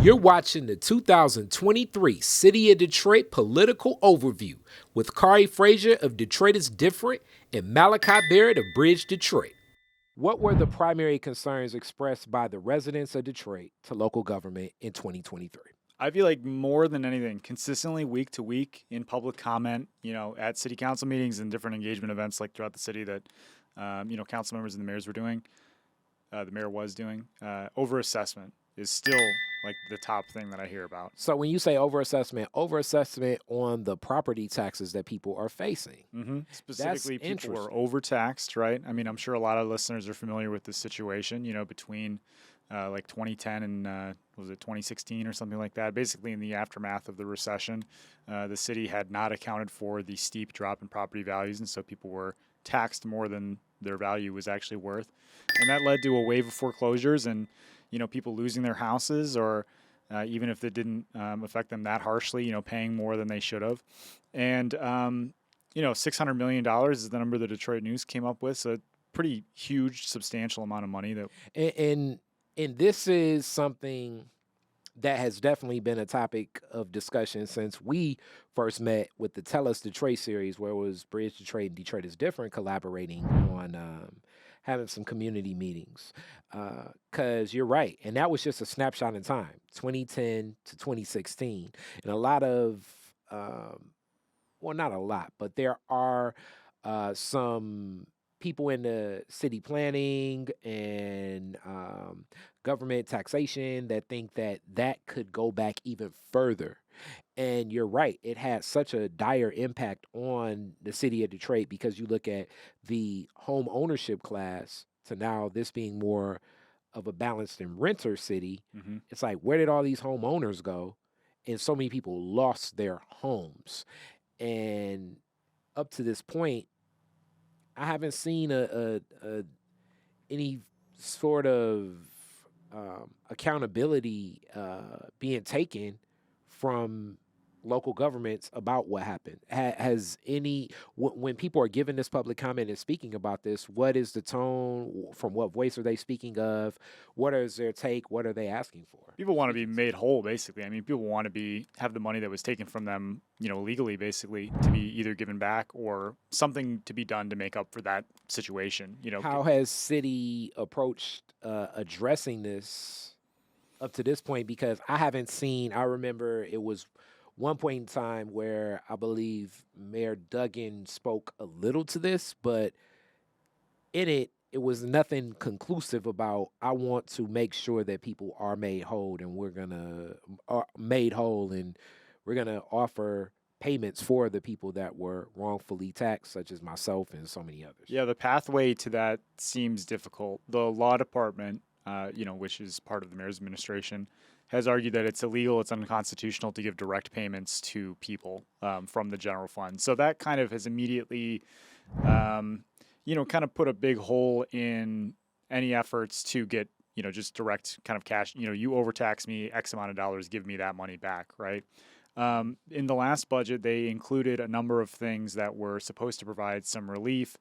You're watching the 2023 City of Detroit Political Overview with Khary Frazier of Detroit is Different and Malachi Barrett of Bridge Detroit. What were the primary concerns expressed by the residents of Detroit to local government in 2023? I feel like more than anything, consistently week to week in public comment, at city council meetings and different engagement events like throughout the city that, council members and the mayors were doing, the mayor was doing, overassessment is still like the top thing that I hear about. So when you say overassessment on the property taxes that people are facing. Mm-hmm. Specifically, people were overtaxed, right? I mean, I'm sure a lot of listeners are familiar with this situation, between like 2010 and was it 2016 or something like that? Basically, in the aftermath of the recession, the city had not accounted for the steep drop in property values, and so people were taxed more than their value was actually worth. And that led to a wave of foreclosures and people losing their houses, or even if it didn't affect them that harshly, paying more than they should have. And, $600 million is the number the Detroit News came up with. So pretty huge, substantial amount of money. And this is something that has definitely been a topic of discussion since we first met with the Tell Us Detroit series, where it was Bridge Detroit and Detroit is Different collaborating on having some community meetings. Because you're right. And that was just a snapshot in time, 2010 to 2016. And a lot of, well, not a lot, but there are some people in the city planning and government taxation that think that that could go back even further. And you're right, it had such a dire impact on the city of Detroit because you look at the home ownership class to now this being more of a balanced and renter city. Mm-hmm. It's like, where did all these homeowners go? And so many people lost their homes. And up to this point, I haven't seen any sort of accountability being taken from local governments about what happened. Has any, when people are giving this public comment and speaking about this, what is the tone? From what voice are they speaking of? What is their take? What are they asking for? People want to be made whole, basically. I mean, people want to have the money that was taken from them, legally, basically, to be either given back or something to be done to make up for that situation. How has city approached addressing this up to this point? Because I haven't seen, I remember it was one point in time where I believe Mayor Duggan spoke a little to this, but in it was nothing conclusive about, I want to make sure that people are made whole and we're going to offer payments for the people that were wrongfully taxed, such as myself and so many others. Yeah, the pathway to that seems difficult. The law department, which is part of the mayor's administration, has argued that it's illegal, it's unconstitutional to give direct payments to people from the general fund. So that kind of has immediately, kind of put a big hole in any efforts to get, just direct kind of cash. You overtax me X amount of dollars, give me that money back, right? In the last budget, they included a number of things that were supposed to provide some relief.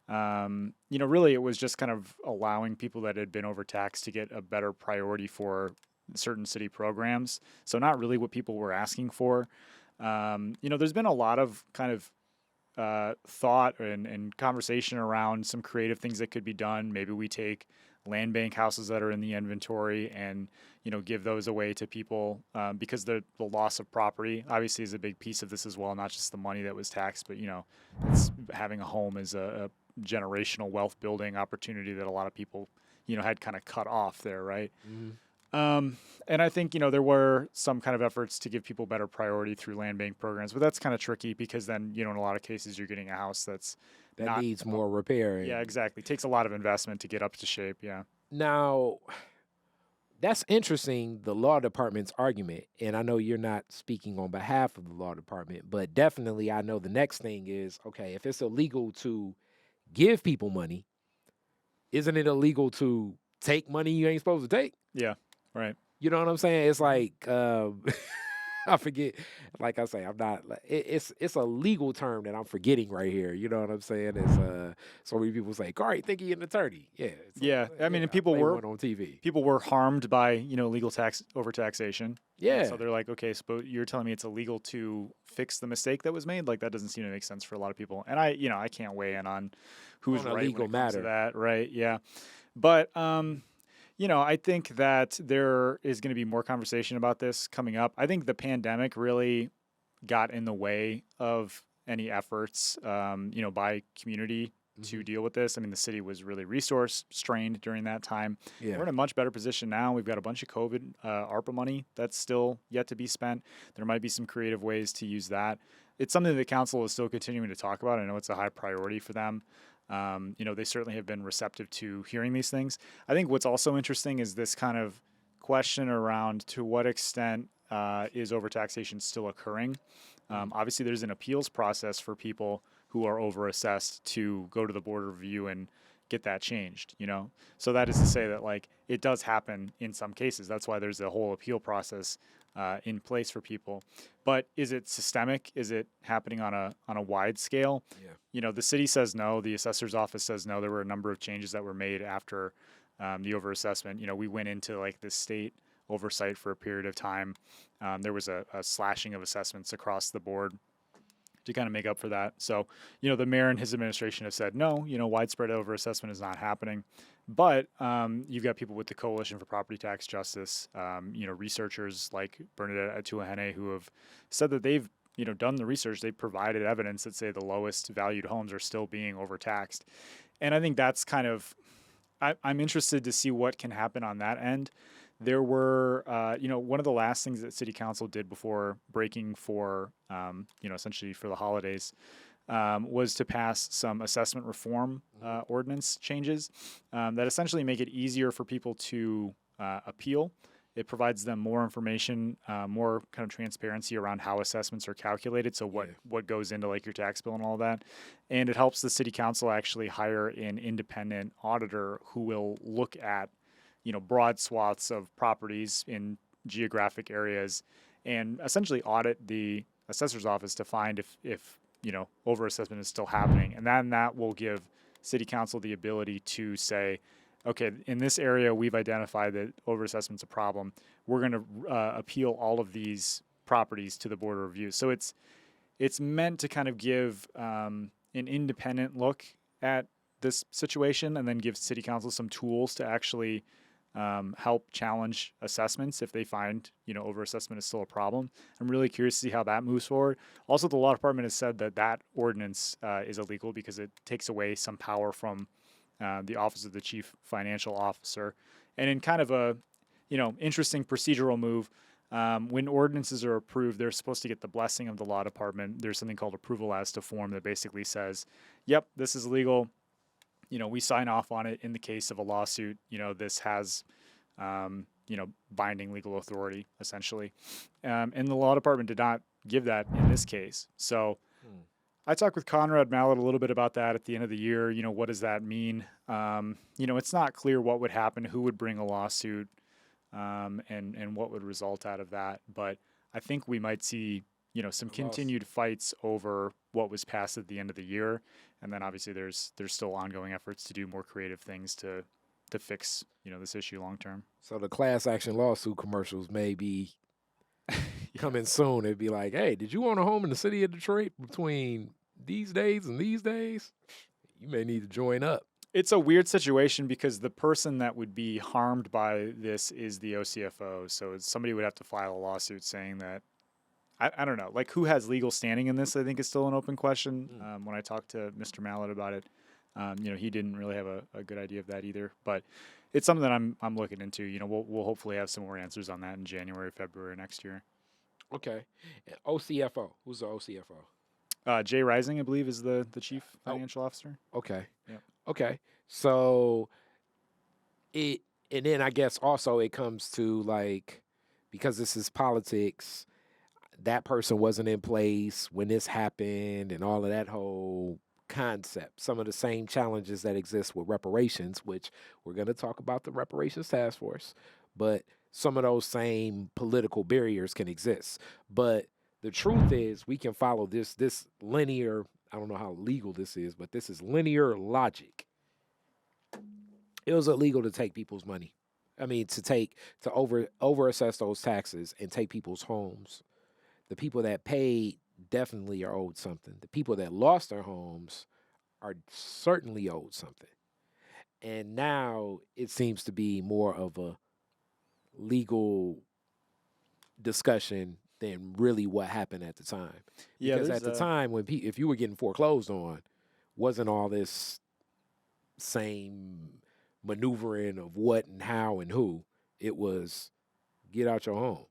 Really, it was just kind of allowing people that had been overtaxed to get a better priority for certain city programs. So not really what people were asking for. There's been a lot of kind of thought and conversation around some creative things that could be done. Maybe we take land bank houses that are in the inventory and, give those away to people because the loss of property obviously is a big piece of this as well, not just the money that was taxed, but, it's having a home is a generational wealth building opportunity that a lot of people, had kind of cut off there, right? Mm-hmm. And I think, there were some kind of efforts to give people better priority through land bank programs, but that's kind of tricky because then, in a lot of cases, you're getting a house that needs more repair. Yeah, exactly. It takes a lot of investment to get up to shape. Yeah. Now, that's interesting, the law department's argument. And I know you're not speaking on behalf of the law department, but definitely I know the next thing is, okay, if it's illegal to give people money, isn't it illegal to take money you ain't supposed to take? Yeah. Right. You know what I'm saying? It's like, I forget. Like I say, I'm not. It's a legal term that I'm forgetting right here. You know what I'm saying? It's so many people say, "Khary, think he an attorney?" Yeah, it's like, Yeah, I mean, yeah, and I play one on TV. people were harmed by legal tax overtaxation. And so Yeah, they're like, okay, so you're telling me it's illegal to fix the mistake that was made? Like that doesn't seem to make sense for a lot of people. And I can't weigh in on who's on a right when legal it comes to matter. that, right? Yeah, but I think that there is going to be more conversation about this coming up. I think the pandemic really got in the way of any efforts, by community to Mhm. deal with this. I mean, the city was really resource strained during that time. Yeah, We're in a much better position now. We've got a bunch of COVID ARPA money that's still yet to be spent. There might be some creative ways to use that. It's something the council is still continuing to talk about. I know it's a high priority for them. They certainly have been receptive to hearing these things. I think what's also interesting is this kind of question around to what extent is overtaxation still occurring. Obviously, there's an appeals process for people who are overassessed to go to the board of review and get that changed. So that is to say that like it does happen in some cases. That's why there's a whole appeal process in place for people. But is it systemic? Is it happening on a wide scale? yeah, The city says no. The assessor's office says no. There were a number of changes that were made after the overassessment. We went into like the state oversight for a period of time. There was a slashing of assessments across the board to kind of make up for that. So, the mayor and his administration have said no, widespread overassessment is not happening. But you've got people with the Coalition for Property Tax Justice, researchers like Bernadette Atuahene who have said that they've done the research. They've provided evidence that say the lowest valued homes are still being overtaxed. And I think that's kind of, I'm interested to see what can happen on that end. There were, one of the last things that City Council did before breaking for, essentially for the holidays, was to pass some assessment reform ordinance changes that essentially make it easier for people to appeal. It provides them more information, more kind of transparency around how assessments are calculated. So what goes into like your tax bill and all that. And it helps the city council actually hire an independent auditor who will look at, broad swaths of properties in geographic areas and essentially audit the assessor's office to find if overassessment is still happening. And then that will give city council the ability to say, okay, in this area, we've identified that overassessment's a problem. We're going to appeal all of these properties to the board of review. So it's meant to kind of give an independent look at this situation and then give city council some tools to actually help challenge assessments if they find overassessment is still a problem. I'm really curious to see how that moves forward. Also, the law department has said that ordinance is illegal because it takes away some power from the office of the chief financial officer. And in kind of a interesting procedural move, when ordinances are approved, they're supposed to get the blessing of the law department. There's something called approval as to form that basically says, yep, this is legal. We sign off on it in the case of a lawsuit. This has, binding legal authority, essentially. And the law department did not give that in this case. So I talked with Conrad Mallett a little bit about that at the end of the year. What does that mean? It's not clear what would happen, who would bring a lawsuit, and what would result out of that. But I think we might see some continued fights over what was passed at the end of the year, and then obviously there's still ongoing efforts to do more creative things to fix this issue long term. So the class action lawsuit commercials may be coming soon. It'd be like, hey, did you own a home in the city of Detroit between these days and these days? You may need to join up. It's a weird situation because the person that would be harmed by this is the OCFO. So somebody would have to file a lawsuit saying that. I don't know, like who has legal standing in this, I think is still an open question. When I talked to Mr. Mallett about it, he didn't really have a good idea of that either, but it's something that I'm looking into. We'll hopefully have some more answers on that in January, February next year. Okay. OCFO. Who's the OCFO? Jay Rising, I believe, is the chief financial officer. Okay. Yep. Okay. So and then I guess also it comes to like, because this is politics, that person wasn't in place when this happened and all of that whole concept. Some of the same challenges that exist with reparations, which we're going to talk about the reparations task force, but some of those same political barriers can exist. But the truth is, we can follow this linear. I don't know how legal this is, but this is linear logic. It was illegal to take people's money. I mean, to over assess those taxes and take people's homes. The people that paid definitely are owed something. The people that lost their homes are certainly owed something. And now it seems to be more of a legal discussion than really what happened at the time. Yeah, Because at the time, when if you were getting foreclosed on, wasn't all this same maneuvering of what and how and who. It was get out your home.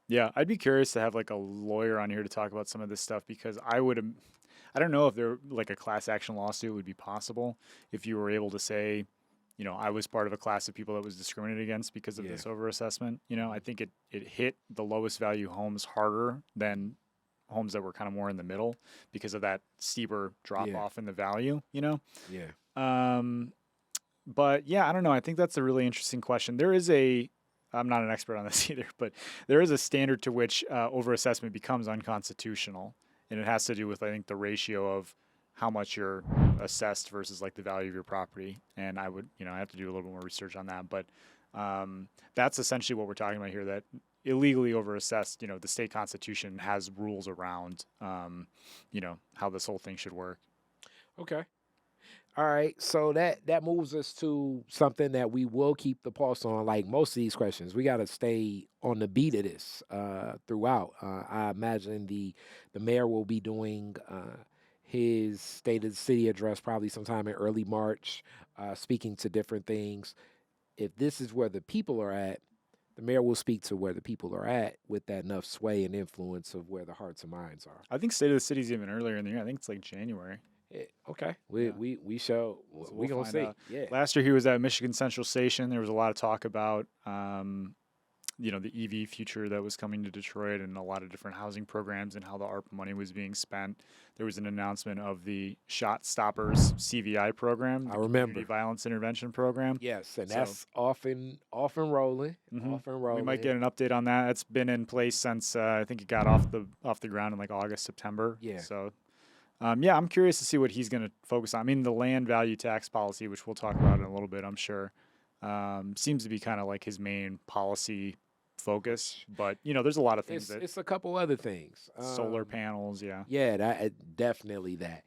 Yeah, I'd be curious to have like a lawyer on here to talk about some of this stuff because I don't know if there like a class action lawsuit would be possible if you were able to say, you know, I was part of a class of people that was discriminated against because of this overassessment. You know, I think it hit the lowest value homes harder than homes that were kind of more in the middle because of that steeper drop off in the value, you know? Yeah. But yeah, I don't know. I think that's a really interesting question. I'm not an expert on this either, but there is a standard to which overassessment becomes unconstitutional. And it has to do with, I think, the ratio of how much you're assessed versus like the value of your property. And I would, I have to do a little bit more research on that. But that's essentially what we're talking about here, that illegally overassessed, the state constitution has rules around, how this whole thing should work. Okay. All right, so that moves us to something that we will keep the pulse on. Like most of these questions, we got to stay on the beat of this throughout. I imagine the mayor will be doing his State of the City address probably sometime in early March, speaking to different things. If this is where the people are at, the mayor will speak to where the people are at with that enough sway and influence of where the hearts and minds are. I think State of the City is even earlier in the year. I think it's like January. Okay, we shall So we we'll gonna see. out. Yeah. Last year he was at Michigan Central Station. There was a lot of talk about, the EV future that was coming to Detroit and a lot of different housing programs and how the ARPA money was being spent. There was an announcement of the Shot Stoppers CVI program, the I remember. Community Violence Intervention Program. Yes, and that's off and rolling. Off and rolling. We might get an update on that. It's been in place since I think it got off the ground in like August, September. Yeah. So. I'm curious to see what he's going to focus on. I mean, the land value tax policy, which we'll talk about in a little bit, I'm sure, seems to be kind of like his main policy focus. But, there's a lot of things it's a couple other things. Solar panels, yeah. Yeah, definitely that.